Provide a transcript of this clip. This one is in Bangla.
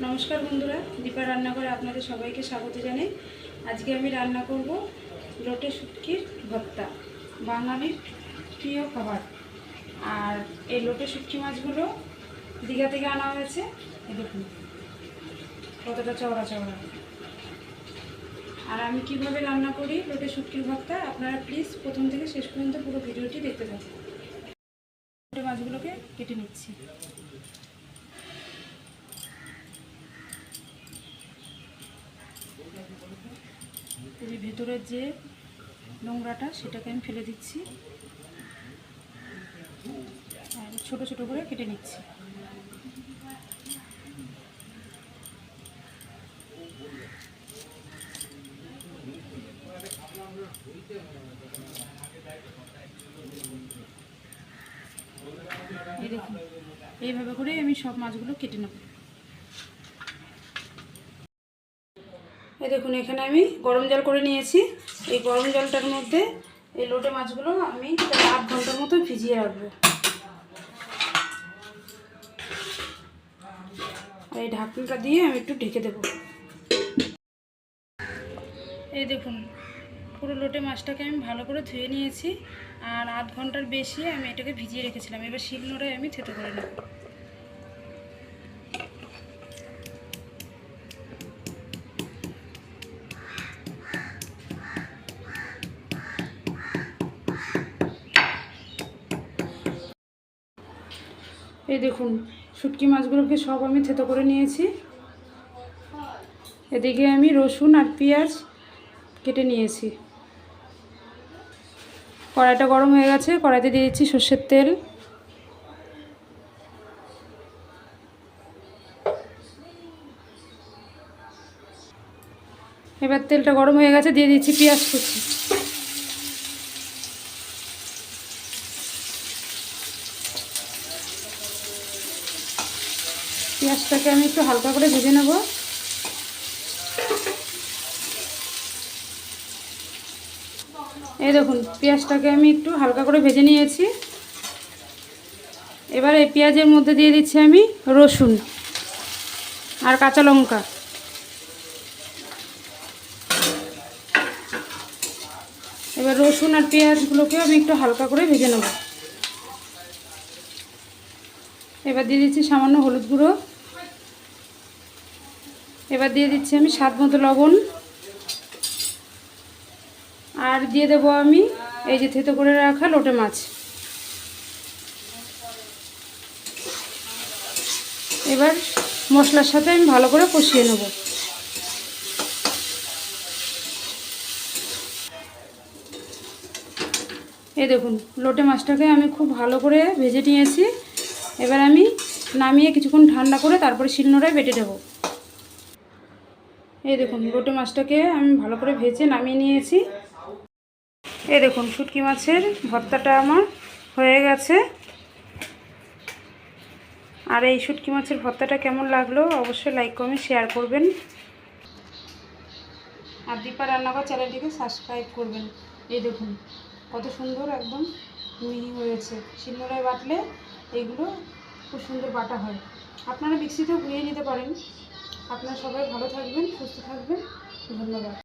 নমস্কার বন্ধুরা, দীপা রান্নাঘরে আপনাদের সবাইকে স্বাগত জানাই। আজকে আমি রান্না করব লোটে শুটকির ভর্তা, বাঙালির প্রিয় খাবার। আর এই লোটে শুটকি মাছগুলো দীঘা থেকে আনা হয়েছে। এই দেখুন কতটা চওড়া চওড়া। আর আমি কিভাবে রান্না করি লোটে শুটকির ভর্তা, আপনারা প্লিজ প্রথম থেকে শেষ পর্যন্ত পুরো ভিডিওটি দেখতে থাকুন। লোটে মাছগুলোকে কেটে নিচ্ছি। এই ভেতরের যে নোংরাটা সেটাকে আমি ফেলে দিচ্ছি আর ছোট ছোট করে কেটে নিচ্ছি। এই দেখুন, এইভাবে করে আমি সব মাছগুলো কেটে নেব। এই দেখুন, এখানে আমি গরম জল করে নিয়েছি। এই গরম জলটার মধ্যে এই লোটে মাছগুলো আমি 8 ঘন্টার মতো ভিজিয়ে রাখবো। আর এই ঢাকনাটা দিয়ে আমি একটু ঢেকে দেব। এই দেখুন, পুরো লোটে মাছটাকে আমি ভালো করে ধুয়ে নিয়েছি। আর 8 ঘন্টার বেশি আমি এটাকে ভিজিয়ে রেখেছিলাম। এবার শিলনোড়ায় আমি থেতো করে নেব। এই দেখুন, শুটকি মাছগুলোকে সব আমি থেতো করে নিয়েছি। এদিকে আমি রসুন আর পেঁয়াজ কেটে নিয়েছি। কড়াইটা গরম হয়ে গেছে, কড়াইতে দিয়ে দিচ্ছি সর্ষের তেল। এবার তেলটা গরম হয়ে গেছে, দিয়ে দিচ্ছি পেঁয়াজ কুচি। পেঁয়াজটাকে আমি একটু হালকা করে ভেজে নেব। এই দেখুন, পেঁয়াজটাকে আমি একটু হালকা করে ভেজে নিয়েছি। এবার এই পেঁয়াজের মধ্যে দিয়ে দিচ্ছি আমি রসুন আর কাঁচা লঙ্কা। এবার রসুন আর পেঁয়াজগুলোকে আমি একটু হালকা করে ভেজে নেব। এবার দিয়ে দিচ্ছি সামান্য হলুদ গুঁড়ো। এবার দিয়ে দিচ্ছি আমি স্বাদ মতো লবণ। আর দিয়ে দেবো আমি এই যে থেতো করে রাখা লোটে মাছ। এবার মশলার সাথে আমি ভালো করে কষিয়ে নেব। এই দেখুন, লোটে মাছটাকে আমি খুব ভালো করে ভেজে নিয়েছি। এবার আমি নামিয়ে কিছুক্ষণ ঠান্ডা করে তারপরে শিলনোড়ায় বেটে দেব। এই দেখুন, লোটে মাছটাকে আমি ভালো করে ভেজে নামিয়ে নিয়েছি। এই দেখুন, শুটকি মাছের ভর্তাটা আমার হয়ে গেছে। আর এই শুটকি মাছের ভর্তাটা কেমন লাগলো অবশ্যই লাইক কমেন্ট শেয়ার করবেন। আর দীপা রান্নাঘর চ্যানেলটিকে সাবস্ক্রাইব করবেন। এই দেখুন কত সুন্দর একদম মিহি হয়েছে। শিলনোড়ায় বাটলে এইগুলো খুব সুন্দর বাটা হয়। আপনারা মিক্সিতেও গুঁড়িয়ে নিতে পারেন। আপনারা সবাই ভালো থাকবেন, সুস্থ থাকবেন। ধন্যবাদ।